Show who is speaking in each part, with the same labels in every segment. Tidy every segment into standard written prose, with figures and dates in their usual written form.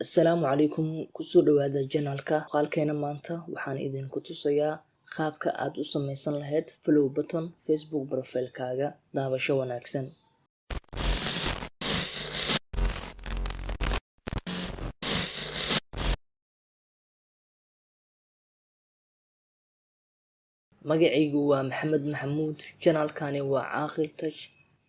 Speaker 1: Assalaamu calaykum, kusoo dhawaada janaalka. Muuqaalkeena maanta waxaan idinku tusayaa qaabka aad u samaysan lahayd follow button Facebook profile-kaaga. Daawasho wanaagsan. Magacaygu waa Maxamed Maxamuud, janaalkani waa Caaqil Tech.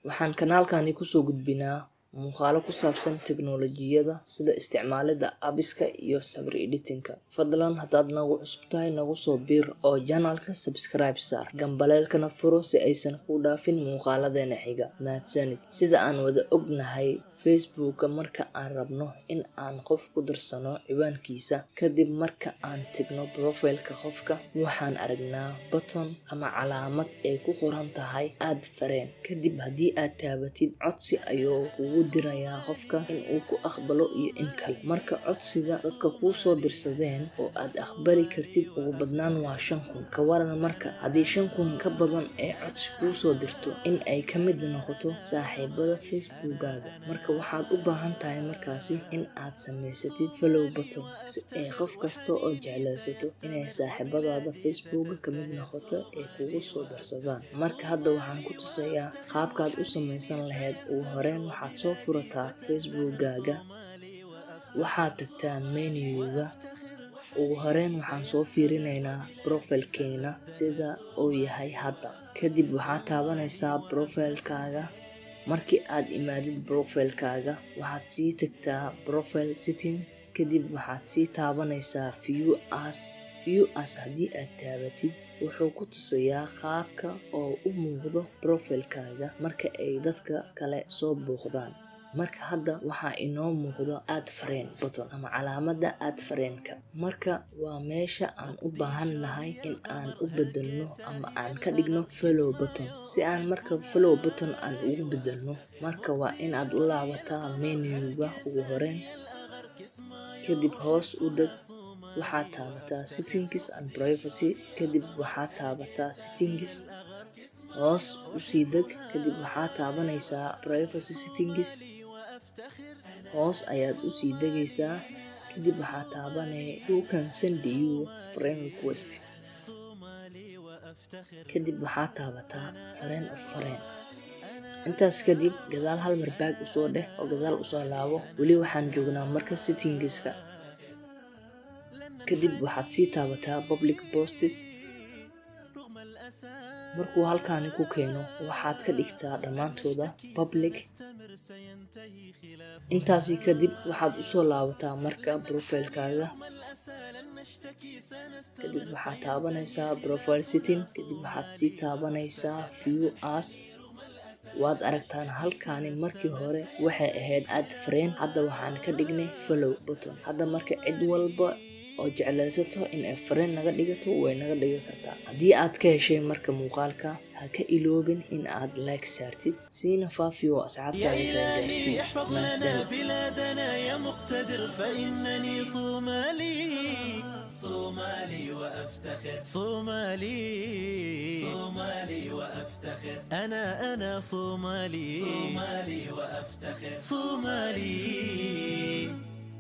Speaker 1: Waxaan kanaalkani kusoo gudbinaa muuqaalo ku saabsan teknoolajiyada sida isticmaalida apps-ka iyo sawir editing-ka. Fadlan haddaad nagu cusub tahay nagu soo biir oo janaalka subscribe saar, gambaleelkana furo si aysan ku dhaafin muuqaaladeena xiga. Mahadsanid. Sida aan wada ognahay, Facebook-ka marka aan rabno in aan qof ku darsano ciwaankiisa, kadib marka aan tagno profile-ka qofka, waxaan aragnaa button ama calaamad ay ku qoran tahay add friend. Kadib haddii aad taabatid, codsi ayuu kugu dirayaa qofka in uu ku aqbalo iyo in kale. Marka codsiga dadka kuu soo dirsadeen oo aad aqbali kartid ugu badnaan waa 5,000. Ka waran marka haddii 5,000 ka badan ee codsi kuu soo dirto in ay ka mid noqoto saaxiibada Facebook-gaaga. Marka waxaad u baahan tahay markaasi in aad samaysatid follow button si ay qof kasta oo jeclaysato inay saaxiibadaada Facebook ka mid noqoto ay kugu soo darsadaan. Marka hadda waxaan ku tusayaa qaabkaad u samaysan lahayd. Ugu horreyn waxaad soo furataa Facebook-gaaga, waxaad tagtaa menu-ga. Ugu horreyn waxaan soo fiirinaynaa profile-keena sida uu yahay hadda. Kadib waxaad taabanaysaa profile-kaaga. Markii aad imaadid profile-kaaga, waxaad sii tagtaa profile setting. Kadib waxaad sii taabanaysaa view as haddii aad taabatid, wuxuu ku tusayaa qaabka oo u muuqdo profile-kaaga marka ay dadka kale soo booqdaan. Marka hadda waxaa inoo muuqdo add friend button ama calaamadda add friend-ka. Marka waa meesha aan u baahanahay in aan u bedelno ama aan ka dhigno follow button. Si aan marka follow button aan ugu bedelno, marka waa in aad u laabataa menu-ga ugu horreyn. Kadib hoos u deg, waxaad taabataa settings and privacy. Kadib waxaad taabataa settings. Hoos u sii deg. Kadib waxaad taabanaysaa privacy settings. Hoos ayaad u sii degaysaa. Kadib waxaad taabanay who can send you friend request. Kadib waxaad taabataa friend of friend. Intaas kadib gadaal hal mar baag u soo dheh oo gadaal u soo laabo. Weli waxaan joognaa marka settings-ka. Kadib waxaad sii taabataa public posts. Markuu halkaani ku keeno, waxaad ka dhigtaa dhammaantooda public. Intaasi kadib waxaad u soo laabataa marka profile-kaaga. Kadib waxaad taabanaysaa profile setting. Kadib waxaad sii taabanaysaa view as. Waad aragtaan halkaani markii hore waxay ahayd add friend. Hadda waxaan ka dhignay follow button. Hadda marka cid walba oo jeclaysato in ay friend naga dhigato way naga dhigi kartaa. Haddii aad ka heshay marka muuqaalka, ha ka iloobin in aad like saartid siina faafiyo asxaabtaada kala gaarsiin. Mahadsanid.
Speaker 2: بلادنا يا مقتدر فإنني صومالي وأفتخر صومالي وأفتخر أنا صومالي وأفتخر صومالي.